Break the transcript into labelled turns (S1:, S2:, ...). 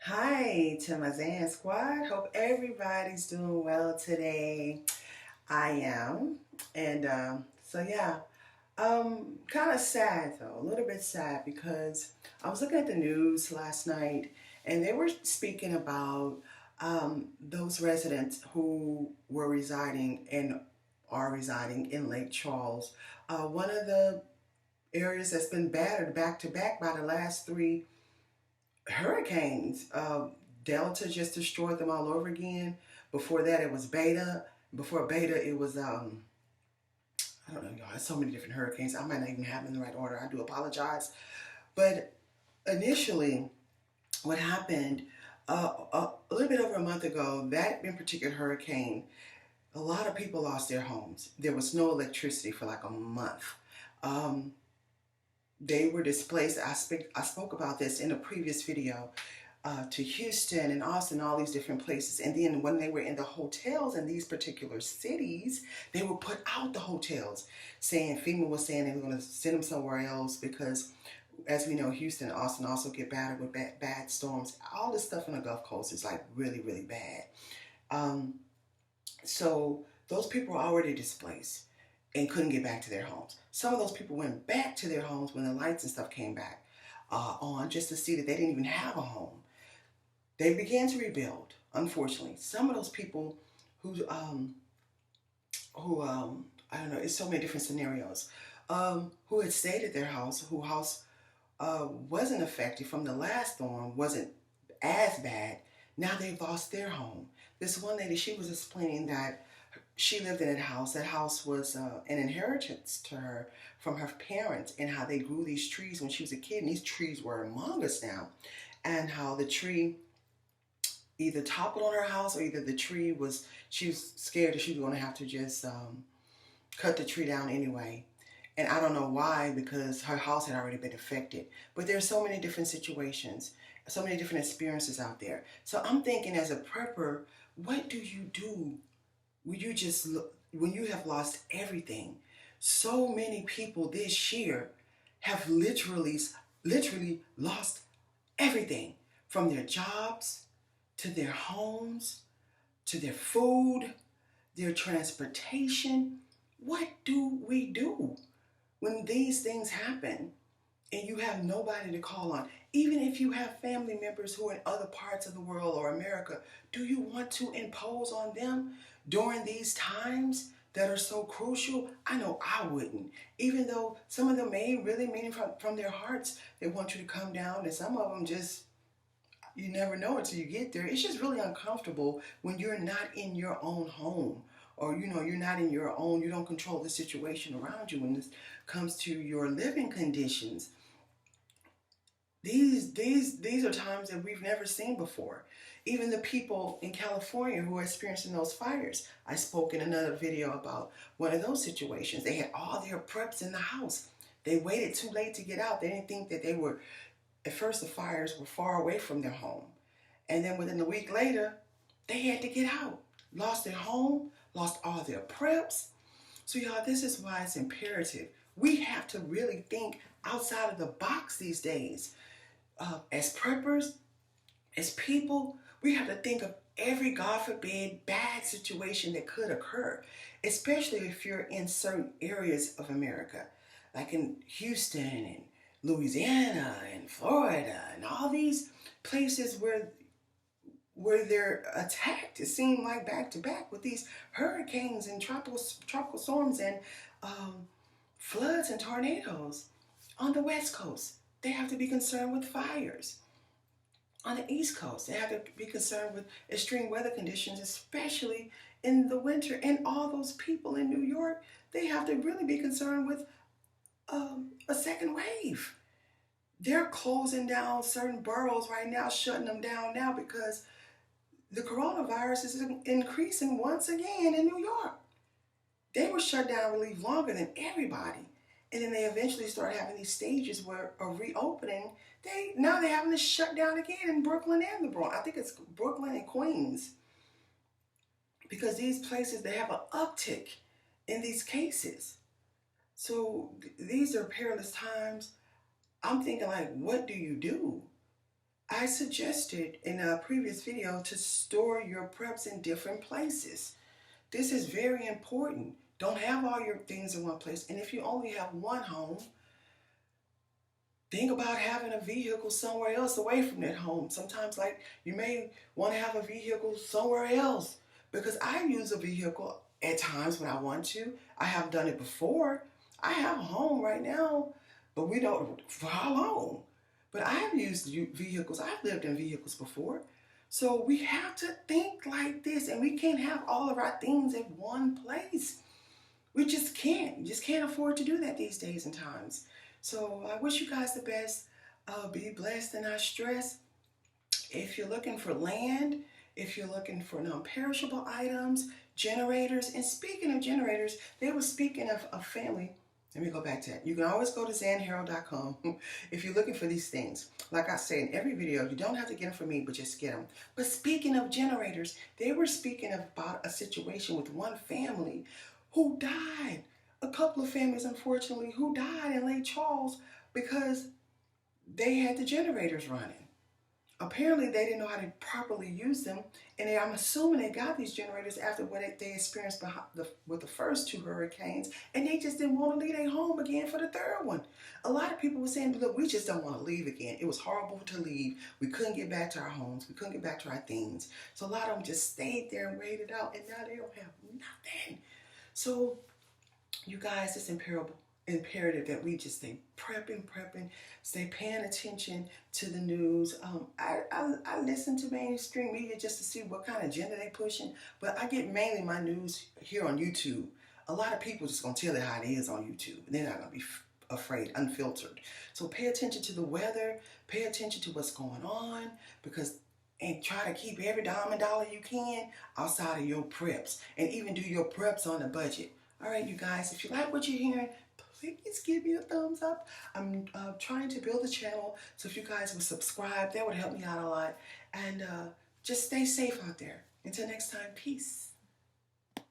S1: Hi to my Zan squad. Hope everybody's doing well today. I am. And kind of sad though, a little bit sad because I was looking at the news last night and they were speaking about those residents who were residing and are residing in Lake Charles. One of the areas that's been battered back to back by the last three hurricanes. Delta just destroyed them all over again. Before that, it was Beta. Before Beta, it was I don't know, y'all. There's so many different hurricanes. I might not even have them in the right order. I do apologize. But initially, what happened a little bit over a month ago, that in particular hurricane, a lot of people lost their homes. There was no electricity for like a month. Um, they were displaced. I spoke about this in a previous video to Houston and Austin, all these different places. And then when they were in the hotels in these particular cities, they were put out the hotels, saying FEMA was saying they were going to send them somewhere else because, as we know, Houston and Austin also get battered with bad storms. All this stuff on the Gulf Coast is like really, really bad. Um, so those people were already displaced and couldn't get back to their homes. Some of those people went back to their homes when the lights and stuff came back on just to see that they didn't even have a home. They began to rebuild. Unfortunately, some of those people who I don't know, it's so many different scenarios. Who had stayed at their house, whose house wasn't affected from the last storm, wasn't as bad. Now they've lost their home. This one lady, she was explaining that she lived in that house. That house was an inheritance to her from her parents, and how they grew these trees when she was a kid. And these trees were among us now, and how the tree either toppled on her house or either the tree was, she was scared that she was going to have to just cut the tree down anyway. And I don't know why, because her house had already been affected. But there's so many different situations, so many different experiences out there. So I'm thinking, as a prepper, what do you do when you just when you have lost everything? So many people this year have literally lost everything, from their jobs to their homes, to their food, their transportation. What do we do when these things happen and you have nobody to call on? Even if you have family members who are in other parts of the world or America, do you want to impose on them during these times that are so crucial? I know I wouldn't. Even though some of them may really mean from their hearts, they want you to come down, and some of them just, you never know until you get there. It's just really uncomfortable when you're not in your own home, or you're not in your own, you don't control the situation around you when this comes to your living conditions. These are times that we've never seen before. Even the people in California who are experiencing those fires. I spoke in another video about one of those situations. They had all their preps in the house. They waited too late to get out. They didn't think that they were, at first the fires were far away from their home. And then within a week later, they had to get out. Lost their home, lost all their preps. So y'all, this is why it's imperative. We have to really think outside of the box these days. As preppers, as people, we have to think of every, God forbid, bad situation that could occur, especially if you're in certain areas of America, like in Houston and Louisiana and Florida and all these places where they're attacked. It seemed like back to back with these hurricanes and tropical storms and floods and tornadoes. On the West Coast, they have to be concerned with fires. On the East Coast, they have to be concerned with extreme weather conditions, especially in the winter. And all those people in New York, they have to really be concerned with a second wave. They're closing down certain boroughs right now, shutting them down now because the coronavirus is increasing once again in New York. They were shut down really longer than everybody. And then they eventually start having these stages where are reopening. Now they're having to shut down again in Brooklyn and the Bronx. I think it's Brooklyn and Queens. Because these places, they have an uptick in these cases. So these are perilous times. I'm thinking, like, what do you do? I suggested in a previous video to store your preps in different places. This is very important. Don't have all your things in one place. And if you only have one home, think about having a vehicle somewhere else away from that home. Sometimes, like, you may want to have a vehicle somewhere else, because I use a vehicle at times when I want to. I have done it before. I have a home right now, but we don't for how long. But I have used vehicles. I've lived in vehicles before. So we have to think like this, and we can't have all of our things in one place. We just can't. You just can't afford to do that these days and times. So I wish you guys the best. Be blessed and not stressed. If you're looking for land, if you're looking for non-perishable items, generators, and speaking of generators, they were speaking of a family. Let me go back to that. You can always go to zanherald.com if you're looking for these things. Like I say in every video, you don't have to get them from me, but just get them. But speaking of generators, they were speaking about a situation with one family who died. A couple of families, unfortunately, who died in Lake Charles because they had the generators running. Apparently, they didn't know how to properly use them, and I'm assuming they got these generators after what they experienced with the first two hurricanes, and they just didn't want to leave their home again for the third one. A lot of people were saying, look, we just don't want to leave again. It was horrible to leave. We couldn't get back to our homes. We couldn't get back to our things. So a lot of them just stayed there and waited out, and now they don't have nothing. So you guys, it's imperative that we just stay prepping, stay paying attention to the news. I listen to mainstream media just to see what kind of agenda they pushing, but I get mainly my news here on YouTube. A lot of people just gonna tell it how it is on YouTube. They're not gonna be afraid, unfiltered. So pay attention to the weather, pay attention to what's going on, and try to keep every dime and dollar you can outside of your preps, and even do your preps on a budget. All right, you guys, if you like what you're hearing, please give me a thumbs up. I'm trying to build a channel, so if you guys would subscribe, that would help me out a lot. And just stay safe out there. Until next time, peace.